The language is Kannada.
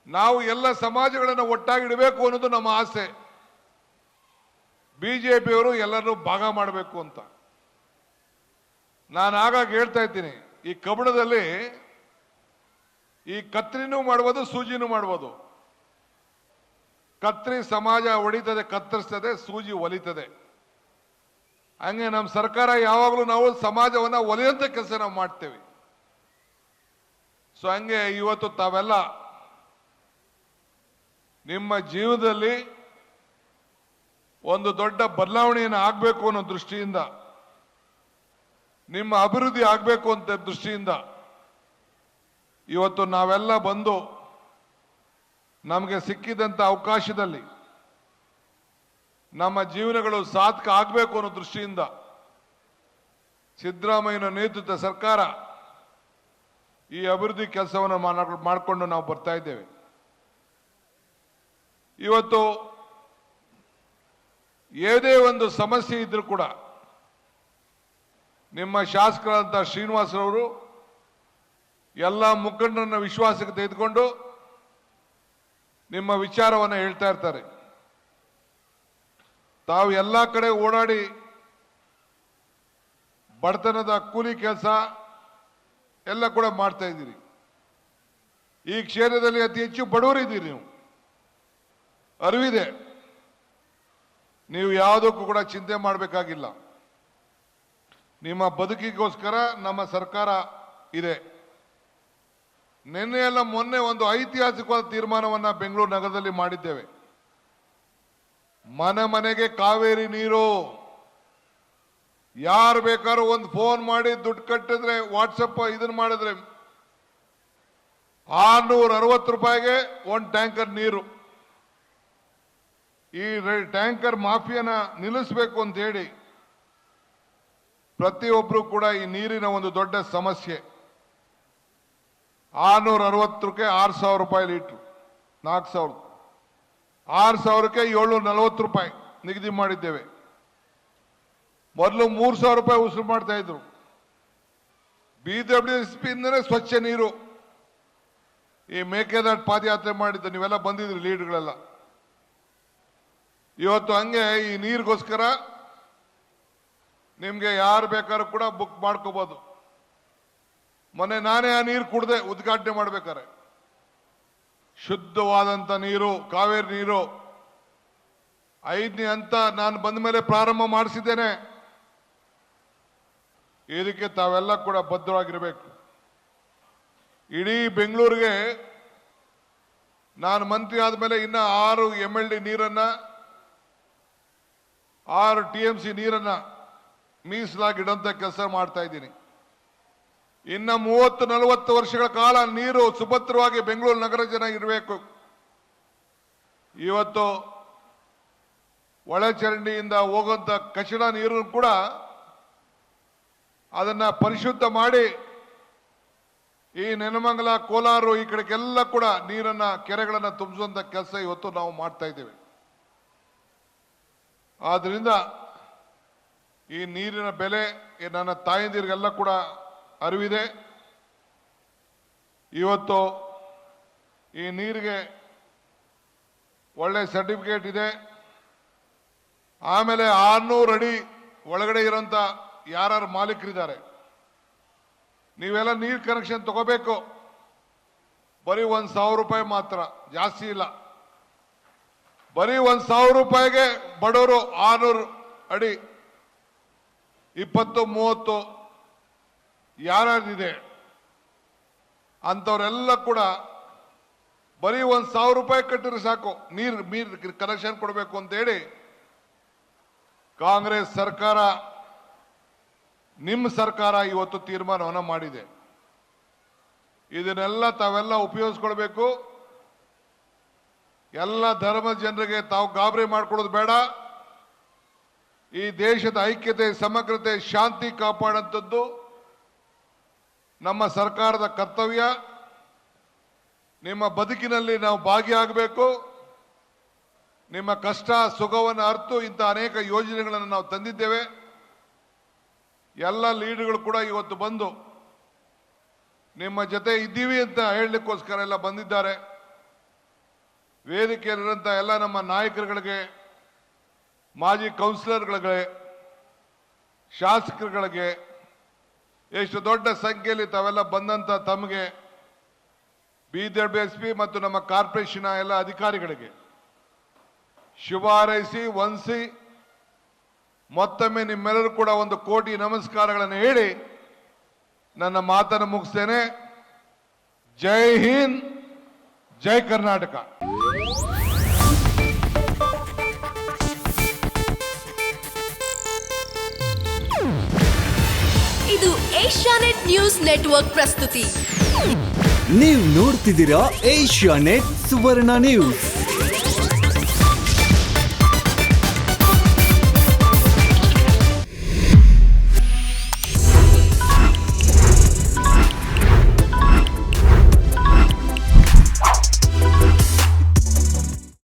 ನಾವು ಎಲ್ಲ ಸಮಾಜಗಳನ್ನು ಒಟ್ಟಾಗಿಡಬೇಕು ಅನ್ನೋದು ನಮ್ಮ ಆಸೆ. ಬಿಜೆಪಿಯವರು ಎಲ್ಲರೂ ಭಾಗ ಮಾಡಬೇಕು ಅಂತ ನಾನು ಆಗಾಗ ಹೇಳ್ತಾ ಇದ್ದೀನಿ. ಈ ಕಬ್ಬಣದಲ್ಲಿ ಈ ಕತ್ರಿನೂ ಮಾಡ್ಬೋದು, ಸೂಜಿನೂ ಮಾಡ್ಬೋದು. ಕತ್ರಿ ಸಮಾಜ ಹೊಡಿತದೆ, ಕತ್ತರಿಸ್ತದೆ, ಸೂಜಿ ಒಲಿತದೆ. ಹಂಗೆ ನಮ್ಮ ಸರ್ಕಾರ ಯಾವಾಗಲೂ ನಾವು ಸಮಾಜವನ್ನ ಒಲಿಯಂತ ಕೆಲಸ ನಾವು ಮಾಡ್ತೇವೆ. ಸೊ ಹಂಗೆ ಇವತ್ತು ತಾವೆಲ್ಲ ನಿಮ್ಮ ಜೀವನದಲ್ಲಿ ಒಂದು ದೊಡ್ಡ ಬದಲಾವಣೆಯನ್ನು ಆಗಬೇಕು ಅನ್ನೋ ದೃಷ್ಟಿಯಿಂದ, ನಿಮ್ಮ ಅಭಿವೃದ್ಧಿ ಆಗಬೇಕು ಅಂತ ದೃಷ್ಟಿಯಿಂದ ಇವತ್ತು ನಾವೆಲ್ಲ ಬಂದು ನಮಗೆ ಸಿಕ್ಕಿದಂತ ಅವಕಾಶದಲ್ಲಿ ನಮ್ಮ ಜೀವನಗಳು ಸಾರ್ಥಕ ಆಗಬೇಕು ಅನ್ನೋ ದೃಷ್ಟಿಯಿಂದ ಸಿದ್ದರಾಮಯ್ಯನ ನೇತೃತ್ವದ ಸರ್ಕಾರ ಈ ಅಭಿವೃದ್ಧಿ ಕೆಲಸವನ್ನು ಮಾಡಿಕೊಂಡು ನಾವು ಬರ್ತಾ ಇದ್ದೇವೆ. ಇವತ್ತು ಏದೇ ಒಂದು ಸಮಸ್ಯೆ ಇದ್ರೂ ಕೂಡ ನಿಮ್ಮ ಶಾಸಕರಾದಂಥ ಶ್ರೀನಿವಾಸರವರು ಎಲ್ಲ ಮುಖಂಡರನ್ನ ವಿಶ್ವಾಸಕ್ಕೆ ತೆಗೆದುಕೊಂಡು ನಿಮ್ಮ ವಿಚಾರವನ್ನು ಹೇಳ್ತಾ ಇರ್ತಾರೆ. ತಾವು ಎಲ್ಲ ಕಡೆ ಓಡಾಡಿ ಬಡತನದ ಕೂಲಿ ಕೆಲಸ ಎಲ್ಲ ಕೂಡ ಮಾಡ್ತಾ ಇದ್ದೀರಿ. ಈ ಕ್ಷೇತ್ರದಲ್ಲಿ ಅತಿ ಹೆಚ್ಚು ಬಡವರಿದ್ದೀರಿ, ನೀವು ಅರಿವಿದೆ. ನೀವು ಯಾವುದಕ್ಕೂ ಕೂಡ ಚಿಂತೆ ಮಾಡಬೇಕಾಗಿಲ್ಲ. ನಿಮ್ಮ ಬದುಕಿಗೋಸ್ಕರ ನಮ್ಮ ಸರ್ಕಾರ ಇದೆ. ನಿನ್ನೆ ಎಲ್ಲ ಮೊನ್ನೆ ಒಂದು ಐತಿಹಾಸಿಕವಾದ ತೀರ್ಮಾನವನ್ನ ಬೆಂಗಳೂರು ನಗರದಲ್ಲಿ ಮಾಡಿದ್ದೇವೆ. ಮನೆ ಮನೆಗೆ ಕಾವೇರಿ ನೀರು. ಯಾರು ಬೇಕಾದ್ರೂ ಒಂದು ಫೋನ್ ಮಾಡಿ ದುಡ್ಡು ಕಟ್ಟಿದ್ರೆ, ವಾಟ್ಸಪ್ ಇದನ್ನ ಮಾಡಿದ್ರೆ 660 ರೂಪಾಯಿಗೆ ಒಂದು ಟ್ಯಾಂಕರ್ ನೀರು. ಈ ಟ್ಯಾಂಕರ್ ಮಾಫಿಯಾನ ನಿಲ್ಲಿಸಬೇಕು ಅಂತ ಹೇಳಿ ಪ್ರತಿಯೊಬ್ಬರು ಕೂಡ ಈ ನೀರಿನ ಒಂದು ದೊಡ್ಡ ಸಮಸ್ಯೆ. 660ಕ್ಕೆ 6,000 ರೂಪಾಯಿ ಲೀಟ್ರು, 4,000, 6,000ಕ್ಕೆ 740 ರೂಪಾಯಿ ನಿಗದಿ ಮಾಡಿದ್ದೇವೆ. ಮೊದಲು 3,000 ರೂಪಾಯಿ ಉಸುರು ಮಾಡ್ತಾ ಇದ್ರು. BWSP ಇಂದನೇ ಸ್ವಚ್ಛ ನೀರು. ಈ ಮೇಕೆದಾಟು ಪಾದಯಾತ್ರೆ ಮಾಡಿದ್ದು ನೀವೆಲ್ಲ ಬಂದಿದ್ರಿ, ಲೀಡ್ಗಳೆಲ್ಲ. ಇವತ್ತು ಹಂಗೆ ಈ ನೀರಿಗೋಸ್ಕರ ನಿಮ್ಗೆ ಯಾರು ಬೇಕಾದ್ರೂ ಕೂಡ ಬುಕ್ ಮಾಡ್ಕೋಬಹುದು. ಮೊನ್ನೆ ನಾನೇ ಆ ನೀರು ಕುಡ್ದೆ ಉದ್ಘಾಟನೆ ಮಾಡ್ಬೇಕಾರೆ. ಶುದ್ಧವಾದಂತ ನೀರು, ಕಾವೇರಿ ನೀರು 5ನೇ ಹಂತ ನಾನು ಬಂದ ಮೇಲೆ ಪ್ರಾರಂಭ ಮಾಡಿಸಿದ್ದೇನೆ. ಇದಕ್ಕೆ ತಾವೆಲ್ಲ ಕೂಡ ಬದ್ಧವಾಗಿರಬೇಕು. ಇಡೀ ಬೆಂಗಳೂರಿಗೆ ನಾನು ಮಂತ್ರಿ ಆದ್ಮೇಲೆ ಇನ್ನ 6 MLD ನೀರನ್ನ, 6 TMC ನೀರನ್ನ ಮೀಸಲಾಗಿಡಂತ ಕೆಲಸ ಮಾಡ್ತಾ ಇದ್ದೀನಿ. ಇನ್ನ 30-40 ವರ್ಷಗಳ ಕಾಲ ನೀರು ಸುಭದ್ರವಾಗಿ ಬೆಂಗಳೂರು ನಗರ ಜನ ಇರಬೇಕು. ಇವತ್ತು ಒಳಚರಂಡಿಯಿಂದ ಹೋಗುವಂತ ಕಚಡ ನೀರು ಕೂಡ ಅದನ್ನ ಪರಿಶುದ್ಧ ಮಾಡಿ ಈ ನೆನಮಂಗಲ, ಕೋಲಾರ ಈ ಕಡೆಗೆಲ್ಲ ಕೂಡ ನೀರನ್ನ, ಕೆರೆಗಳನ್ನ ತುಂಬಿಸುವಂತ ಕೆಲಸ ಇವತ್ತು ನಾವು ಮಾಡ್ತಾ ಇದ್ದೇವೆ. ಆದ್ರಿಂದ ಈ ನೀರಿನ ಬೆಲೆ ನನ್ನ ತಾಯಂದಿರಿಗೆಲ್ಲ ಕೂಡ ಅರಿವಿದೆ. ಇವತ್ತು ಈ ನೀರಿಗೆ ಒಳ್ಳೆ ಸರ್ಟಿಫಿಕೇಟ್ ಇದೆ. ಆಮೇಲೆ 600 ಅಡಿ ಒಳಗಡೆ ಇರೋಂಥ ಯಾರು ಮಾಲೀಕರಿದ್ದಾರೆ, ನೀವೆಲ್ಲ ನೀರು ಕನೆಕ್ಷನ್ ತಗೋಬೇಕು. ಬರೀ 1,000 ರೂಪಾಯಿ ಮಾತ್ರ, ಜಾಸ್ತಿ ಇಲ್ಲ. ಬರೀ 1,000 ರೂಪಾಯಿಗೆ ಬಡವರು 600 ಅಡಿ 20-30 ಯಾರ್ಯಾರಿದೆ ಅಂತವರೆಲ್ಲ ಕೂಡ ಬರೀ 1,000 ರೂಪಾಯಿ ಕಟ್ಟಿದ್ರೆ ಸಾಕು, ನೀರು ಕನೆಕ್ಷನ್ ಕೊಡಬೇಕು ಅಂತ ಹೇಳಿ ಕಾಂಗ್ರೆಸ್ ಸರ್ಕಾರ, ನಿಮ್ಮ ಸರ್ಕಾರ ಇವತ್ತು ತೀರ್ಮಾನವನ್ನು ಮಾಡಿದೆ. ಇದನ್ನೆಲ್ಲ ತಾವೆಲ್ಲ ಉಪಯೋಗಿಸ್ಕೊಳ್ಬೇಕು. ಎಲ್ಲ ಧರ್ಮದ ಜನರಿಗೆ ತಾವು ಗಾಬರಿ ಮಾಡ್ಕೊಳ್ಳೋದು ಬೇಡ. ಈ ದೇಶದ ಐಕ್ಯತೆ, ಸಮಗ್ರತೆ, ಶಾಂತಿ ಕಾಪಾಡುವಂಥದ್ದು ನಮ್ಮ ಸರ್ಕಾರದ ಕರ್ತವ್ಯ. ನಿಮ್ಮ ಬದುಕಿನಲ್ಲಿ ನಾವು ಭಾಗಿಯಾಗಬೇಕು. ನಿಮ್ಮ ಕಷ್ಟ ಸುಖವನ್ನು ಅರಿತು ಇಂಥ ಅನೇಕ ಯೋಜನೆಗಳನ್ನು ನಾವು ತಂದಿದ್ದೇವೆ. ಎಲ್ಲ ಲೀಡರ್ಗಳು ಕೂಡ ಇವತ್ತು ಬಂದು ನಿಮ್ಮ ಜೊತೆ ಇದ್ದೀವಿ ಅಂತ ಹೇಳಲಿಕ್ಕೋಸ್ಕರ ಎಲ್ಲ ಬಂದಿದ್ದಾರೆ. ವೇದಿಕೆಯಲ್ಲಿರುವಂಥ ಎಲ್ಲ ನಮ್ಮ ನಾಯಕರುಗಳಿಗೆ, ಮಾಜಿ ಕೌನ್ಸಿಲರ್ಗಳಿಗೆ, ಶಾಸಕರುಗಳಿಗೆ, ಎಷ್ಟು ದೊಡ್ಡ ಸಂಖ್ಯೆಯಲ್ಲಿ ತಾವೆಲ್ಲ ಬಂದಂತ ತಮಗೆ, BJP ಮತ್ತು ನಮ್ಮ ಕಾರ್ಪೊರೇಷನ್ ಎಲ್ಲ ಅಧಿಕಾರಿಗಳಿಗೆ ಶುಭ ಹಾರೈಸಿ ವಂದಿಸಿ ಮತ್ತೊಮ್ಮೆ ನಿಮ್ಮೆಲ್ಲರೂ ಕೂಡ ಒಂದು ಕೋಟಿ ನಮಸ್ಕಾರಗಳನ್ನು ಹೇಳಿ ನನ್ನ ಮಾತನ್ನು ಮುಗಿಸ್ತೇನೆ. ಜೈ ಹಿಂದ್, ಜೈ ಕರ್ನಾಟಕ. ಇದು ಏಷ್ಯಾನೆಟ್ ನ್ಯೂಸ್ ನೆಟ್ವರ್ಕ್ ಪ್ರಸ್ತುತಿ. ನೀವು ನೋಡ್ತಿದ್ದೀರಾ ಏಷ್ಯಾನೆಟ್ ಸುವರ್ಣ ನ್ಯೂಸ್.